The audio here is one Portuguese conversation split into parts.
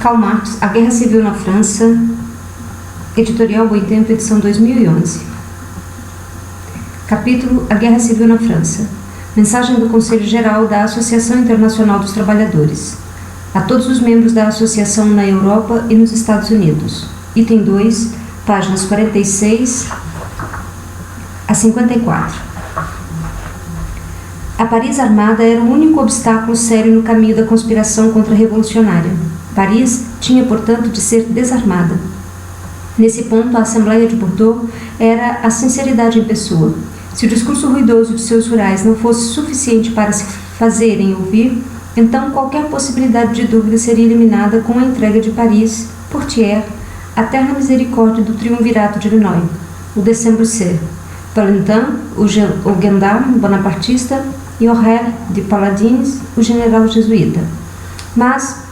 Karl Marx, A Guerra Civil na França, editorial Boitempo, edição 2011. Capítulo A Guerra Civil na França. Mensagem do Conselho Geral da Associação Internacional dos Trabalhadores. A todos os membros da Associação na Europa e nos Estados Unidos. Item 2, páginas 46 a 54. A Paris armada era o único obstáculo sério no caminho da conspiração contra-revolucionária. Paris tinha, portanto, de ser desarmada. Nesse ponto, a Assembleia de Bordeaux era a sinceridade em pessoa. Se o discurso ruidoso de seus rurais não fosse suficiente para se fazerem ouvir, então qualquer possibilidade de dúvida seria eliminada com a entrega de Paris, por Thiers, à terna misericórdia do triunvirato de Illinois, o Décembre-Ser, Valentin, o gendarme bonapartista, e Aurèle de Paladines, o general jesuíta. Mas,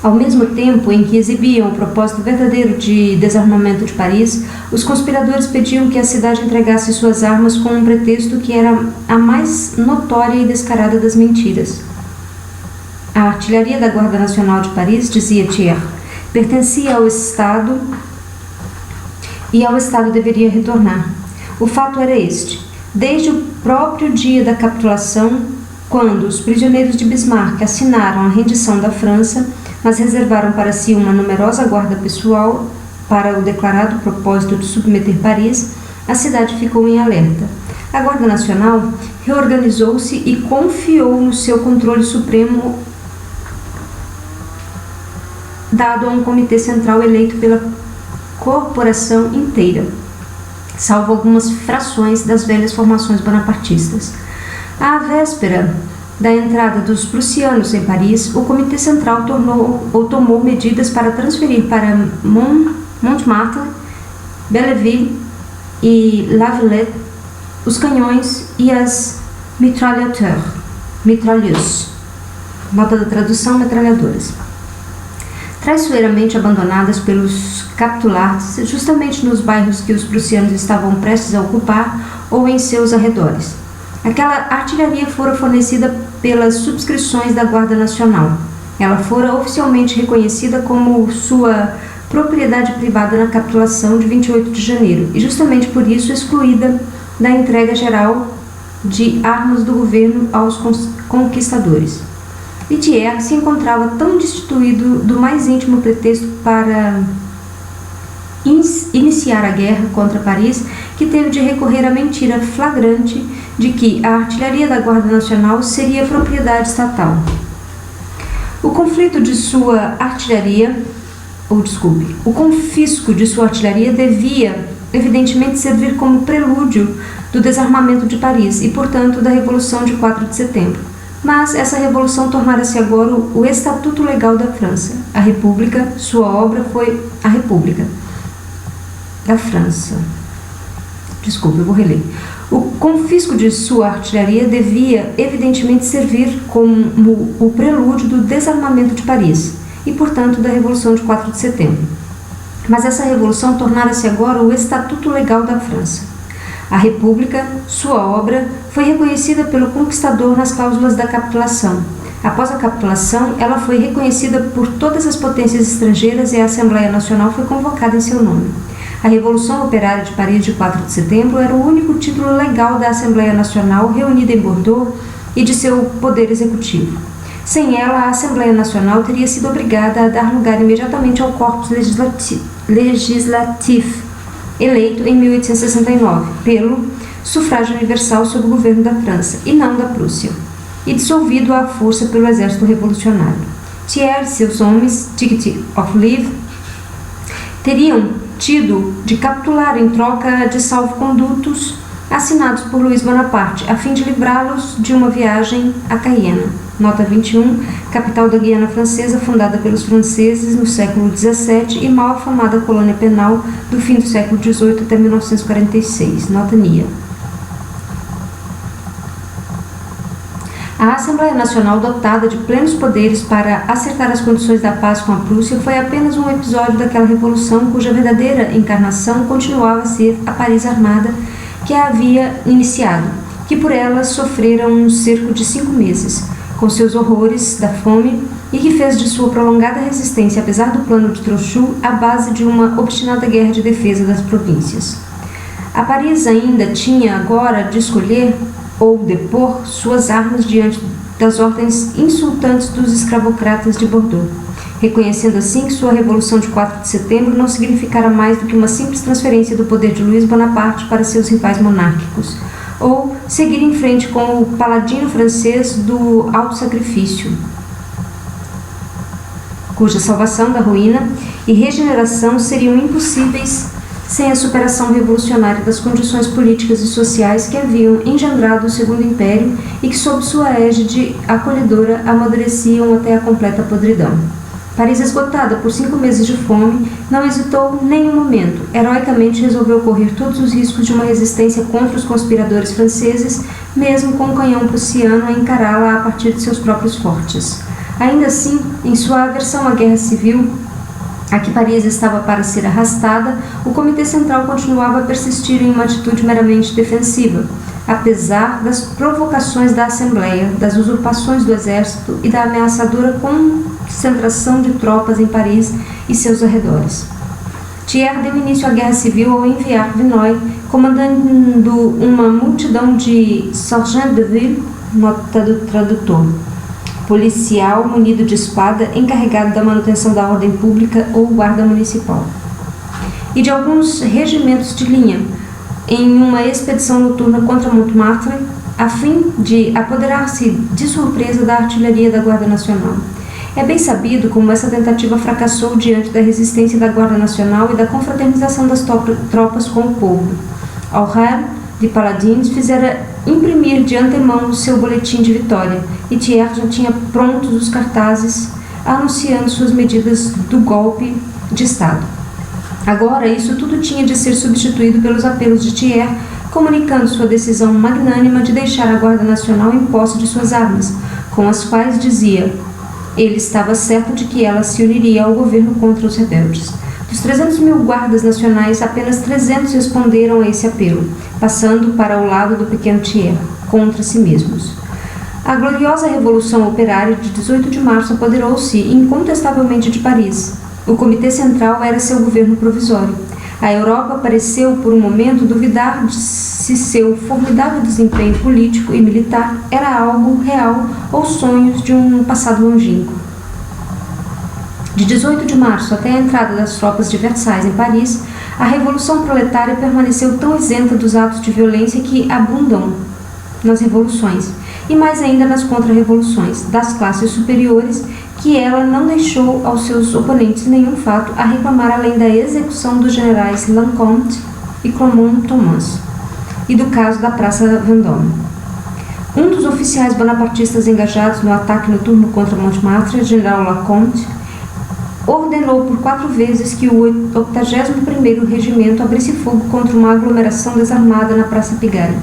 ao mesmo tempo em que exibiam o propósito verdadeiro de desarmamento de Paris, os conspiradores pediam que a cidade entregasse suas armas com um pretexto que era a mais notória e descarada das mentiras. A artilharia da Guarda Nacional de Paris, dizia Thiers, pertencia ao Estado e ao Estado deveria retornar. O fato era este: desde o próprio dia da capitulação, quando os prisioneiros de Bismarck assinaram a rendição da França, mas reservaram para si uma numerosa guarda pessoal para o declarado propósito de submeter Paris, a cidade ficou em alerta. A Guarda Nacional reorganizou-se e confiou no seu controle supremo dado a um comitê central eleito pela corporação inteira, salvo algumas frações das velhas formações bonapartistas. À véspera da entrada dos prussianos em Paris, o Comitê Central tomou medidas para transferir para Montmartre, Belleville e La Villette os canhões e as mitrailleuses. Nota da tradução: metralhadoras. Traiçoeiramente abandonadas pelos capitulares, justamente nos bairros que os prussianos estavam prestes a ocupar ou em seus arredores. Aquela artilharia fora fornecida pelas subscrições da Guarda Nacional. Ela fora oficialmente reconhecida como sua propriedade privada na capitulação de 28 de janeiro e justamente por isso excluída da entrega geral de armas do governo aos conquistadores. E Thiers se encontrava tão destituído do mais íntimo pretexto para iniciar a guerra contra Paris que teve de recorrer à mentira flagrante de que a artilharia da Guarda Nacional seria propriedade estatal. O confisco de sua artilharia devia, evidentemente, servir como prelúdio do desarmamento de Paris e, portanto, da Revolução de 4 de setembro. Mas essa revolução tornara-se agora o Estatuto Legal da França. A República, sua obra foi a República da França. Eu vou reler. O confisco de sua artilharia devia, evidentemente, servir como o prelúdio do desarmamento de Paris e, portanto, da Revolução de 4 de setembro. Mas essa revolução tornara-se agora o Estatuto Legal da França. A República, sua obra, foi reconhecida pelo conquistador nas cláusulas da capitulação. Após a capitulação, ela foi reconhecida por todas as potências estrangeiras e a Assembleia Nacional foi convocada em seu nome. A Revolução Operária de Paris de 4 de setembro era o único título legal da Assembleia Nacional reunida em Bordeaux e de seu poder executivo. Sem ela, a Assembleia Nacional teria sido obrigada a dar lugar imediatamente ao corpus legislativo, eleito em 1869 pelo sufrágio universal sob o governo da França e não da Prússia, e dissolvido à força pelo exército revolucionário. Thiers e seus homens, ticket of leave, teriam tido de capitular em troca de salvo-condutos assinados por Luís Bonaparte, a fim de livrá-los de uma viagem a Cayenne. Nota 21, capital da Guiana Francesa, fundada pelos franceses no século XVII e mal afamada colônia penal do fim do século XVIII até 1946. Nota NIA. A Assembleia Nacional, dotada de plenos poderes para acertar as condições da paz com a Prússia, foi apenas um episódio daquela revolução cuja verdadeira encarnação continuava a ser a Paris armada que a havia iniciado, que por ela sofrera um cerco de 5 meses, com seus horrores da fome, e que fez de sua prolongada resistência, apesar do plano de Trochu, a base de uma obstinada guerra de defesa das províncias. A Paris ainda tinha agora de escolher ou depor suas armas diante das ordens insultantes dos escravocratas de Bordeaux, reconhecendo assim que sua Revolução de 4 de setembro não significara mais do que uma simples transferência do poder de Luís Bonaparte para seus rivais monárquicos, ou seguir em frente com o paladino francês do auto-sacrifício, cuja salvação da ruína e regeneração seriam impossíveis sem a superação revolucionária das condições políticas e sociais que haviam engendrado o Segundo Império e que, sob sua égide acolhedora, amadureciam até a completa podridão. Paris, esgotada por 5 meses de fome, não hesitou nem um momento. Heroicamente resolveu correr todos os riscos de uma resistência contra os conspiradores franceses, mesmo com o canhão prussiano a encará-la a partir de seus próprios fortes. Ainda assim, em sua aversão à guerra civil, a que Paris estava para ser arrastada, o Comitê Central continuava a persistir em uma atitude meramente defensiva, apesar das provocações da Assembleia, das usurpações do Exército e da ameaçadora concentração de tropas em Paris e seus arredores. Thiers deu início à guerra civil ao enviar Vinoy, comandando uma multidão de sergents de ville, nota do tradutor, policial munido de espada encarregado da manutenção da ordem pública ou guarda municipal, e de alguns regimentos de linha, em uma expedição noturna contra Montmartre, a fim de apoderar-se de surpresa da artilharia da Guarda Nacional. É bem sabido como essa tentativa fracassou diante da resistência da Guarda Nacional e da confraternização das tropas com o povo. Aurel de Paladins fizera imprimir de antemão o seu boletim de vitória, e Thiers já tinha prontos os cartazes anunciando suas medidas do golpe de Estado. Agora, isso tudo tinha de ser substituído pelos apelos de Thiers, comunicando sua decisão magnânima de deixar a Guarda Nacional em posse de suas armas, com as quais dizia: ele estava certo de que ela se uniria ao governo contra os rebeldes. Dos 300.000 guardas nacionais, apenas 300 responderam a esse apelo, passando para o lado do pequeno Thiers, contra si mesmos. A gloriosa Revolução Operária de 18 de março apoderou-se incontestavelmente de Paris. O Comitê Central era seu governo provisório. A Europa pareceu, por um momento, duvidar de se seu formidável desempenho político e militar era algo real ou sonhos de um passado longínquo. De 18 de março até a entrada das tropas de Versailles em Paris, a Revolução Proletária permaneceu tão isenta dos atos de violência que abundam nas revoluções, e mais ainda nas contra-revoluções, das classes superiores, que ela não deixou aos seus oponentes nenhum fato a reclamar além da execução dos generais Leconte e Clermont-Thomas, e do caso da Praça Vendôme. Um dos oficiais bonapartistas engajados no ataque noturno contra Montmartre, general Leconte, ordenou por 4 vezes que o 81º Regimento abrisse fogo contra uma aglomeração desarmada na Praça Pigalle.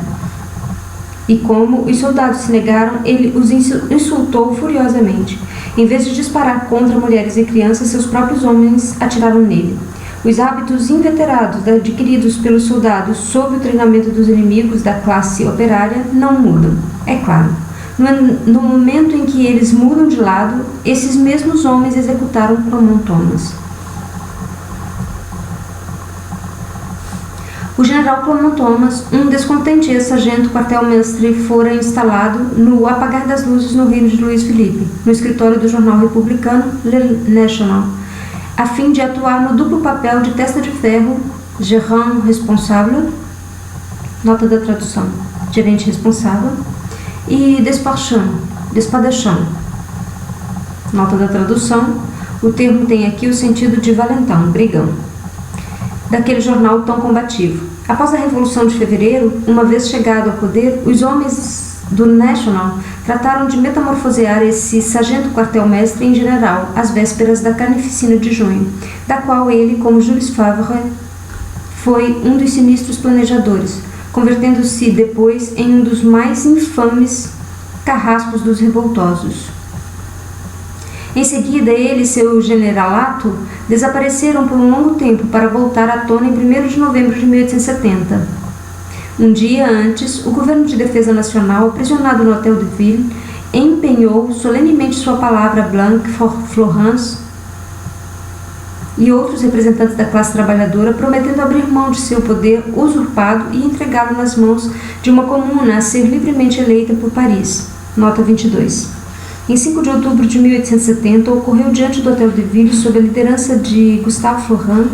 E como os soldados se negaram, ele os insultou furiosamente. Em vez de disparar contra mulheres e crianças, seus próprios homens atiraram nele. Os hábitos inveterados adquiridos pelos soldados sob o treinamento dos inimigos da classe operária não mudam, é claro. No momento em que eles mudam de lado, esses mesmos homens executaram Clermont-Thomas. O general Clermont-Thomas, um descontente ex-sargento quartel-mestre, fora instalado no apagar das luzes no reino de Luís Filipe, no escritório do jornal republicano Le National, a fim de atuar no duplo papel de testa de ferro, gérant responsable, nota da tradução, gerente responsável, e despachant, nota da tradução, o termo tem aqui o sentido de valentão, brigão, daquele jornal tão combativo. Após a Revolução de Fevereiro, uma vez chegado ao poder, os homens do National trataram de metamorfosear esse sargento quartel-mestre em general, às vésperas da Carnificina de junho, da qual ele, como Jules Favre, foi um dos sinistros planejadores, convertendo-se depois em um dos mais infames carrascos dos revoltosos. Em seguida, ele e seu generalato desapareceram por um longo tempo para voltar à tona em 1º de novembro de 1870. Um dia antes, o Governo de Defesa Nacional, aprisionado no Hotel de Ville, empenhou solenemente sua palavra a Blanc, Florence e outros representantes da classe trabalhadora, prometendo abrir mão de seu poder usurpado e entregá-lo nas mãos de uma comuna a ser livremente eleita por Paris. Nota 22. Em 5 de outubro de 1870, ocorreu diante do Hotel de Ville, sob a liderança de Gustave Florent,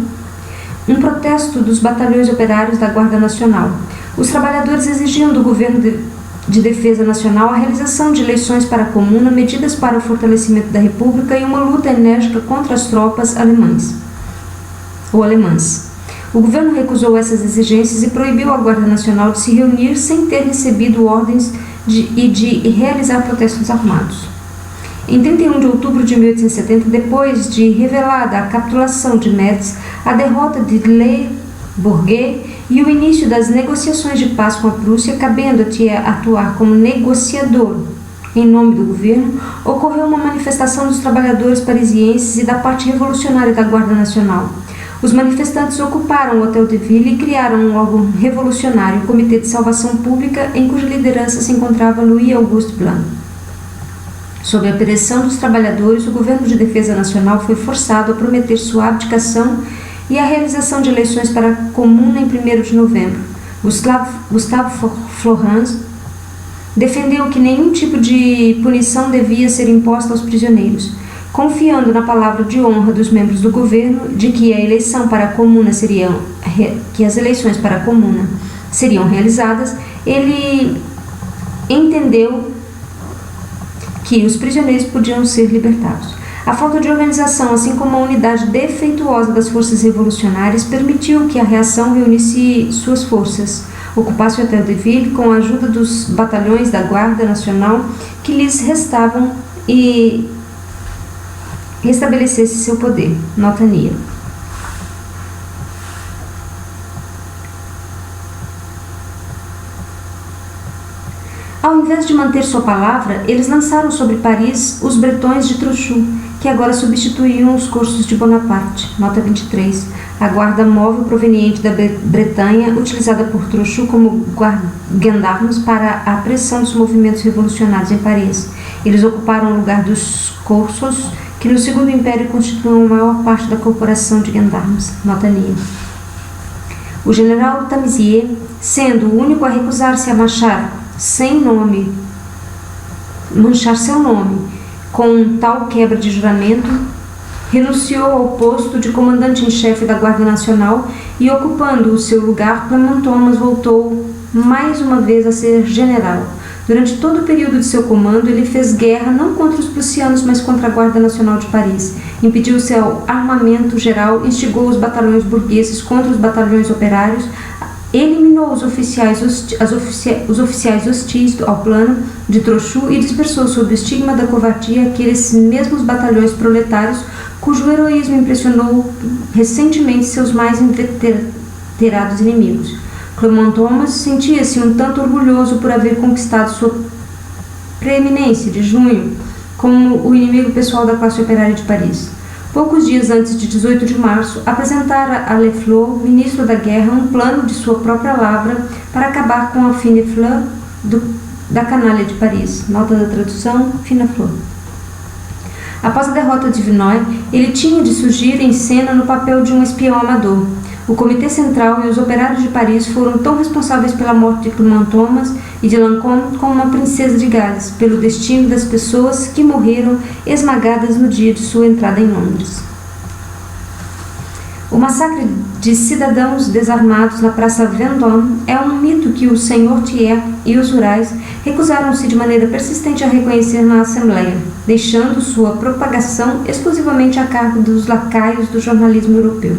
um protesto dos batalhões operários da Guarda Nacional. Os trabalhadores exigiam do governo de Defesa Nacional a realização de eleições para a comuna, medidas para o fortalecimento da República e uma luta enérgica contra as tropas alemãs. O governo recusou essas exigências e proibiu a Guarda Nacional de se reunir sem ter recebido ordens de realizar protestos armados. Em 31 de outubro de 1870, depois de revelada a capitulação de Metz, a derrota de Le Bourget e o início das negociações de paz com a Prússia, cabendo a Thiers atuar como negociador em nome do governo, ocorreu uma manifestação dos trabalhadores parisienses e da parte revolucionária da Guarda Nacional. Os manifestantes ocuparam o Hotel de Ville e criaram um órgão revolucionário, o Comitê de Salvação Pública, em cuja liderança se encontrava Louis-Auguste Blanc. Sob a pressão dos trabalhadores, o governo de defesa nacional foi forçado a prometer sua abdicação e a realização de eleições para a comuna em 1º de novembro. Gustave Florent defendeu que nenhum tipo de punição devia ser imposta aos prisioneiros. Confiando na palavra de honra dos membros do governo de que as eleições para a comuna seriam realizadas, ele entendeu que os prisioneiros podiam ser libertados. A falta de organização, assim como a unidade defeituosa das forças revolucionárias, permitiu que a reação reunisse suas forças, ocupasse o Hotel de Ville com a ajuda dos batalhões da Guarda Nacional que lhes restavam e restabelecesse seu poder. Nota NIA. Ao invés de manter sua palavra, eles lançaram sobre Paris os bretões de Trochu, que agora substituíam os corsos de Bonaparte. Nota 23. A guarda móvel proveniente da Bretanha, utilizada por Trochu como gendarmes para a pressão dos movimentos revolucionários em Paris. Eles ocuparam o lugar dos corsos, que no Segundo Império constituíam a maior parte da corporação de gendarmes. Nota NIA. O general Tamisier, sendo o único a recusar-se a manchar seu nome com tal quebra de juramento, renunciou ao posto de comandante em chefe da Guarda Nacional e, ocupando o seu lugar, Clement Thomas voltou mais uma vez a ser general. Durante todo o período de seu comando, ele fez guerra não contra os prussianos, mas contra a Guarda Nacional de Paris. Impediu seu armamento geral, instigou os batalhões burgueses contra os batalhões operários, eliminou os oficiais hostis ao plano de Trochu e dispersou sob o estigma da covardia aqueles mesmos batalhões proletários cujo heroísmo impressionou recentemente seus mais inveterados inimigos. Clement Thomas sentia-se um tanto orgulhoso por haver conquistado sua preeminência de junho como o inimigo pessoal da classe operária de Paris. Poucos dias antes de 18 de março, apresentara a Le Fleur, ministro da Guerra, um plano de sua própria lavra para acabar com a fine fleur da canalha de Paris. Nota da tradução, fine fleur. Após a derrota de Vinoy, ele tinha de surgir em cena no papel de um espião amador. O Comitê Central e os operários de Paris foram tão responsáveis pela morte de Clement Thomas e de Lancôme como uma princesa de Gales, pelo destino das pessoas que morreram esmagadas no dia de sua entrada em Londres. O massacre de cidadãos desarmados na Praça Vendôme é um mito que o Sr. Thiers e os rurais recusaram-se de maneira persistente a reconhecer na Assembleia, deixando sua propagação exclusivamente a cargo dos lacaios do jornalismo europeu.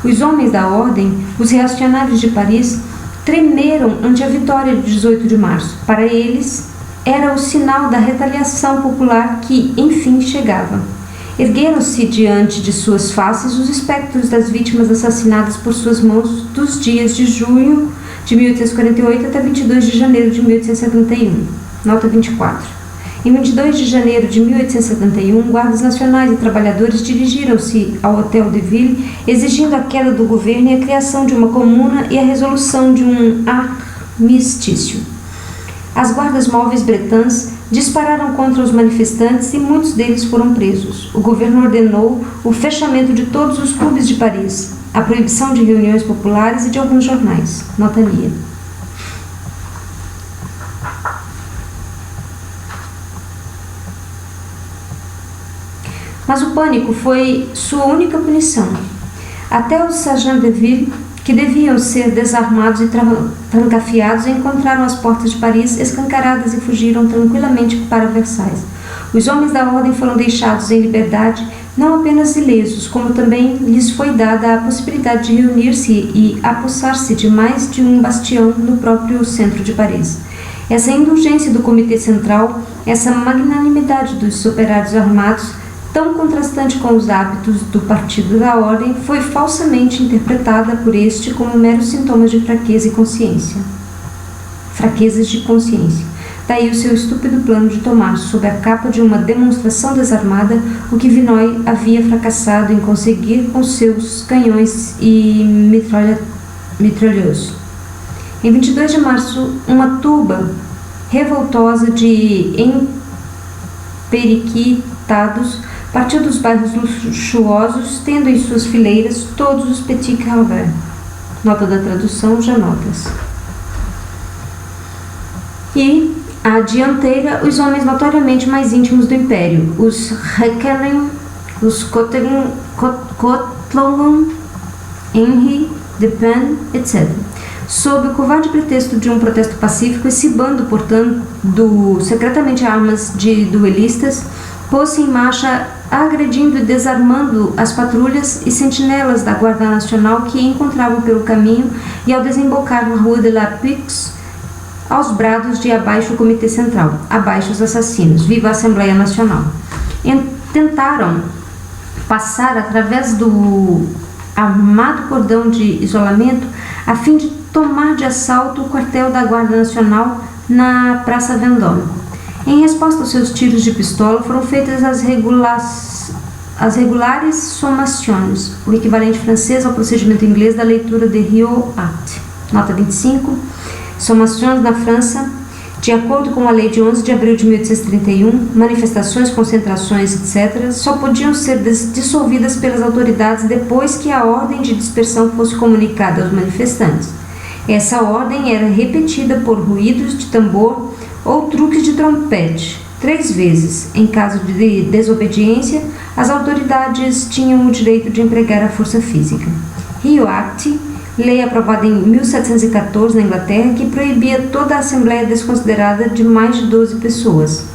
Os homens da ordem, os reacionários de Paris, tremeram ante a vitória de 18 de março. Para eles, era o sinal da retaliação popular que, enfim, chegava. Ergueram-se diante de suas faces os espectros das vítimas assassinadas por suas mãos dos dias de junho de 1848 até 22 de janeiro de 1871. Nota 24. Em 22 de janeiro de 1871, guardas nacionais e trabalhadores dirigiram-se ao Hotel de Ville, exigindo a queda do governo e a criação de uma comuna e a resolução de um armistício. As guardas móveis bretãs dispararam contra os manifestantes e muitos deles foram presos. O governo ordenou o fechamento de todos os clubes de Paris, a proibição de reuniões populares e de alguns jornais. Notania. Mas o pânico foi sua única punição. Até os sergents de ville, que deviam ser desarmados e trancafiados, encontraram as portas de Paris escancaradas e fugiram tranquilamente para Versailles. Os homens da ordem foram deixados em liberdade, não apenas ilesos, como também lhes foi dada a possibilidade de reunir-se e apossar-se de mais de um bastião no próprio centro de Paris. Essa indulgência do Comitê Central, essa magnanimidade dos operários armados, tão contrastante com os hábitos do Partido da Ordem, foi falsamente interpretada por este como meros sintomas de fraqueza e consciência. Fraquezas de consciência. Daí o seu estúpido plano de tomar, sob a capa de uma demonstração desarmada, o que Vinoy havia fracassado em conseguir com seus canhões e mitrailleuses. Em 22 de março, uma turba revoltosa de emperiquitados partiu dos bairros luxuosos, tendo em suas fileiras todos os petits calvaires. Nota da tradução, já notas. E, à dianteira, os homens notoriamente mais íntimos do Império, os Requelin, os Cotlon, Henri, Dupin, etc. Sob o covarde pretexto de um protesto pacífico, esse bando, portando secretamente armas de duelistas, pôs-se em marcha, agredindo e desarmando as patrulhas e sentinelas da Guarda Nacional que encontravam pelo caminho, e ao desembocar na Rua de la Pix, aos brados de abaixo o Comitê Central, abaixo os assassinos, viva a Assembleia Nacional. Tentaram passar através do armado cordão de isolamento a fim de tomar de assalto o quartel da Guarda Nacional na Praça Vendôme. Em resposta aos seus tiros de pistola, foram feitas as regulares sommations, o equivalente francês ao procedimento inglês da leitura de Rio Act. Nota 25. Sommations na França, de acordo com a lei de 11 de abril de 1831, manifestações, concentrações, etc., só podiam ser dissolvidas pelas autoridades depois que a ordem de dispersão fosse comunicada aos manifestantes. Essa ordem era repetida por ruídos de tambor ou truques de trompete 3 vezes. Em caso de desobediência, as autoridades tinham o direito de empregar a força física. Rio Act, lei aprovada em 1714 na Inglaterra, que proibia toda a assembleia desconsiderada de mais de 12 pessoas.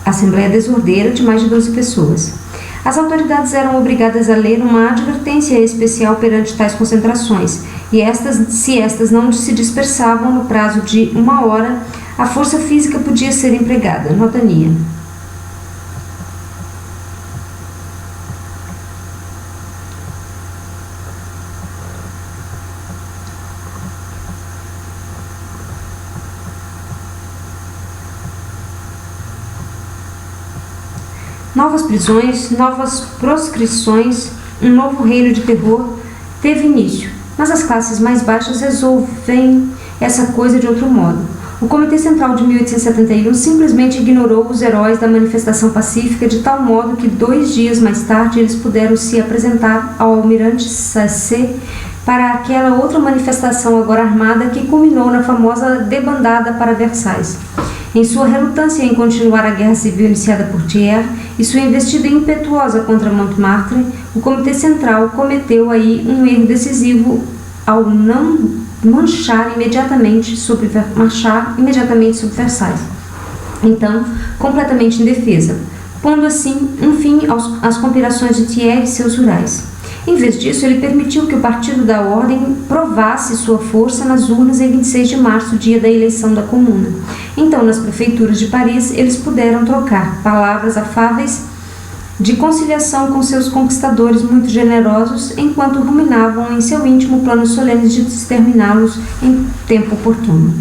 Assembleia desordeira de mais de 12 pessoas. As autoridades eram obrigadas a ler uma advertência especial perante tais concentrações, e se estas não se dispersavam no prazo de 1 hora, a força física podia ser empregada. Notania. Novas prisões, novas proscrições, um novo reino de terror teve início, mas as classes mais baixas resolvem essa coisa de outro modo. O Comitê Central de 1871 simplesmente ignorou os heróis da manifestação pacífica de tal modo que 2 dias mais tarde eles puderam se apresentar ao almirante Sassé para aquela outra manifestação agora armada que culminou na famosa debandada para Versailles. Em sua relutância em continuar a guerra civil iniciada por Thiers e sua investida impetuosa contra Montmartre, o Comitê Central cometeu aí um erro decisivo ao não marchar imediatamente sobre Versailles, então completamente indefesa, pondo assim um fim às conspirações de Thiers e seus rurais. Em vez disso, ele permitiu que o Partido da Ordem provasse sua força nas urnas em 26 de março, dia da eleição da Comuna. Então, nas prefeituras de Paris, eles puderam trocar palavras afáveis de conciliação com seus conquistadores muito generosos, enquanto ruminavam em seu íntimo planos solenes de exterminá-los em tempo oportuno.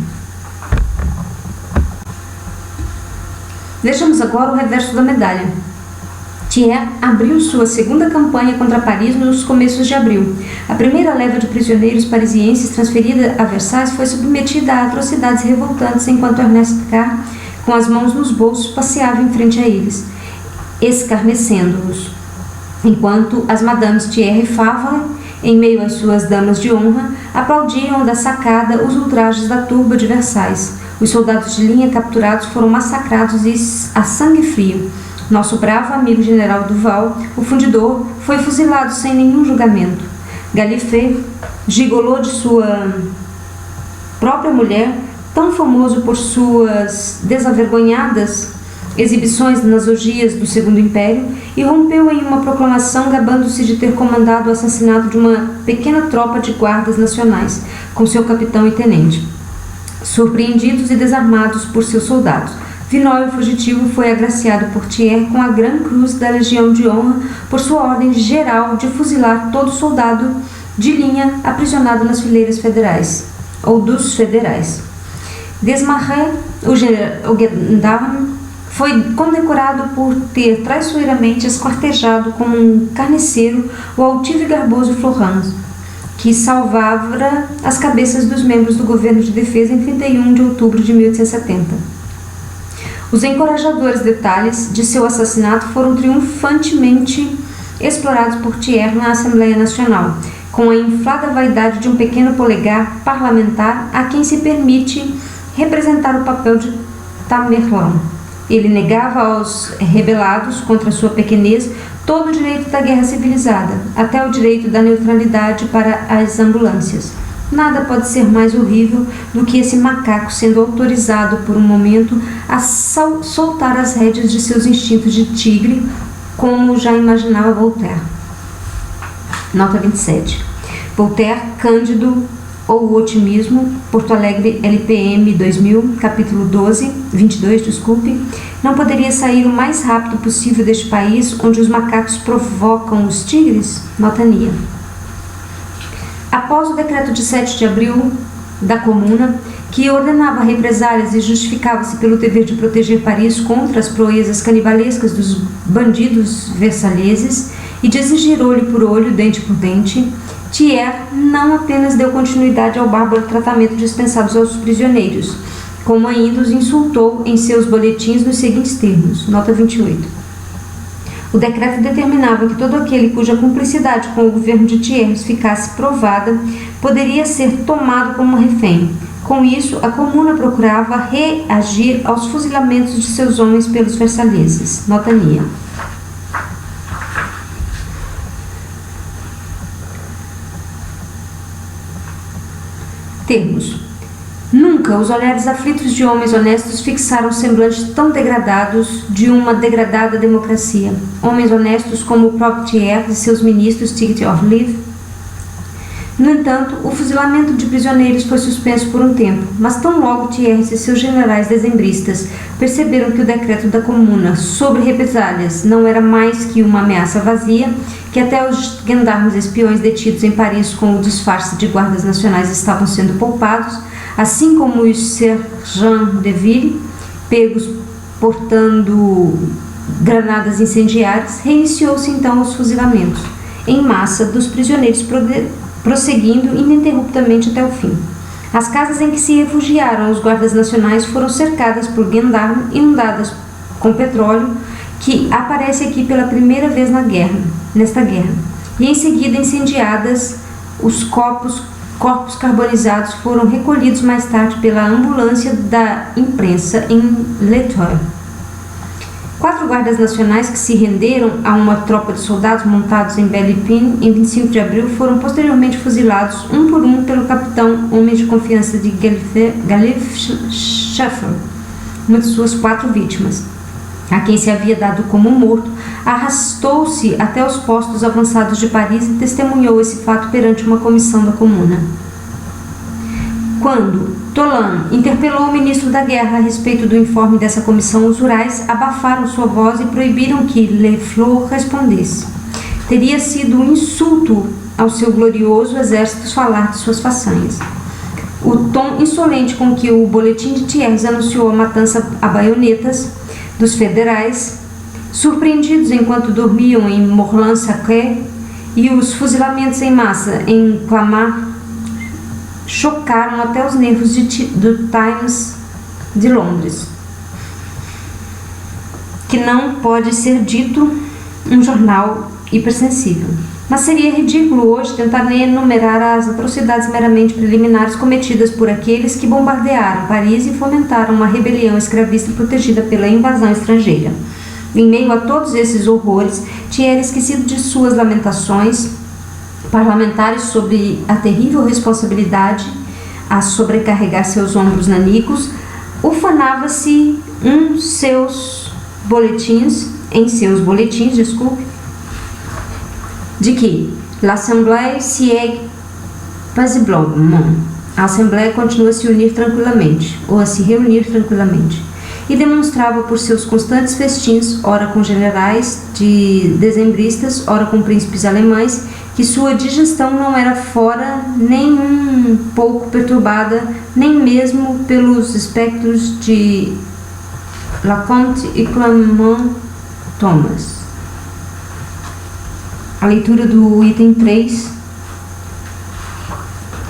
Vejamos agora o reverso da medalha. Thiers abriu sua segunda campanha contra Paris nos começos de abril. A primeira leva de prisioneiros parisienses transferida a Versailles foi submetida a atrocidades revoltantes enquanto Ernest Picard, com as mãos nos bolsos, passeava em frente a eles, escarnecendo-os, enquanto as madames Thiers e Favre, em meio às suas damas de honra, aplaudiam da sacada os ultrajes da turba de Versailles. Os soldados de linha capturados foram massacrados a sangue frio. Nosso bravo amigo general Duval, o fundidor, foi fuzilado sem nenhum julgamento. Gallifet, gigolô de sua própria mulher, tão famoso por suas desavergonhadas exibições nas orgias do Segundo Império, irrompeu em uma proclamação gabando-se de ter comandado o assassinato de uma pequena tropa de guardas nacionais, com seu capitão e tenente. Surpreendidos e desarmados por seus soldados, Vinoy, o fugitivo, foi agraciado por Thiers com a Gran Cruz da Legião de Honra por sua ordem geral de fuzilar todo soldado de linha aprisionado nas fileiras federais, ou dos federais. Desmarrais, o gendarme, foi condecorado por ter traiçoeiramente esquartejado como um carniceiro o altivo e garboso Florence, que salvara as cabeças dos membros do governo de defesa em 31 de outubro de 1870. Os encorajadores detalhes de seu assassinato foram triunfantemente explorados por Thiers na Assembleia Nacional, com a inflada vaidade de um pequeno polegar parlamentar a quem se permite representar o papel de Tamerlão. Ele negava aos rebelados contra sua pequenez todo o direito da guerra civilizada, até o direito da neutralidade para as ambulâncias. Nada pode ser mais horrível do que esse macaco sendo autorizado por um momento a soltar as rédeas de seus instintos de tigre, como já imaginava Voltaire. Nota 27. Voltaire, Cândido ou o Otimismo, Porto Alegre, LPM 2000, capítulo 22, não poderia sair o mais rápido possível deste país onde os macacos provocam os tigres? Nota NIA. Após o decreto de 7 de abril da Comuna, que ordenava represálias e justificava-se pelo dever de proteger Paris contra as proezas canibalescas dos bandidos versaleses e de exigir olho por olho, dente por dente, Thiers não apenas deu continuidade ao bárbaro tratamento dispensado aos prisioneiros, como ainda os insultou em seus boletins nos seguintes termos. Nota 28. O decreto determinava que todo aquele cuja cumplicidade com o governo de Thiers ficasse provada poderia ser tomado como refém. Com isso, a Comuna procurava reagir aos fuzilamentos de seus homens pelos versaleses. Nota NIA. Termos. Nunca os olhares aflitos de homens honestos fixaram semblantes tão degradados de uma degradada democracia. Homens honestos como o próprio Thiers e seus ministros Ticket of Leave. No entanto, o fuzilamento de prisioneiros foi suspenso por um tempo, mas tão logo Thiers e seus generais dezembristas perceberam que o decreto da Comuna sobre represálias não era mais que uma ameaça vazia, que até os gendarmes espiões detidos em Paris com o disfarce de guardas nacionais estavam sendo poupados, assim como os sergents de ville, pegos portando granadas incendiárias, reiniciou-se então os fuzilamentos em massa dos prisioneiros, prosseguindo ininterruptamente até o fim. As casas em que se refugiaram os guardas nacionais foram cercadas por gendarmes, inundadas com petróleo, que aparece aqui pela primeira vez nesta guerra, e em seguida incendiadas. Os corpos carbonizados foram recolhidos mais tarde pela ambulância da imprensa em Le Tour. 4 guardas nacionais que se renderam a uma tropa de soldados montados em Belle-Épine em 25 de abril foram posteriormente fuzilados um por um pelo capitão homem de confiança de Gallifet Schaffer, uma de suas 4 vítimas, a quem se havia dado como morto, arrastou-se até os postos avançados de Paris e testemunhou esse fato perante uma comissão da Comuna. Quando Tolan interpelou o ministro da Guerra a respeito do informe dessa comissão, os Urais abafaram sua voz e proibiram que Le Fleur respondesse. Teria sido um insulto ao seu glorioso exército falar de suas façanhas. O tom insolente com que o boletim de Thiers anunciou a matança a baionetas dos federais surpreendidos enquanto dormiam em Morlan-Sacré, e os fuzilamentos em massa em Clamart chocaram até os nervos do Times de Londres, que não pode ser dito um jornal hipersensível. Mas seria ridículo hoje tentar enumerar as atrocidades meramente preliminares cometidas por aqueles que bombardearam Paris e fomentaram uma rebelião escravista protegida pela invasão estrangeira. Em meio a todos esses horrores, Thiers, esquecido de suas lamentações parlamentares sobre a terrível responsabilidade a sobrecarregar seus ombros nanicos, ufanava-se em seus boletins, de que l'Assemblée siège paisiblement, a Assembleia continua a se unir tranquilamente, ou a se reunir tranquilamente, e demonstrava por seus constantes festins, ora com generais de dezembristas, ora com príncipes alemães, que sua digestão não era fora nem um pouco perturbada, nem mesmo pelos espectros de Leconte e Clement Thomas. A leitura do item 3,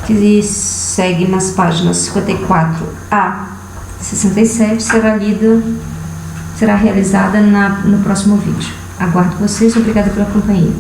que segue nas páginas 54 a 67, será realizada no próximo vídeo. Aguardo vocês, obrigada pela companhia.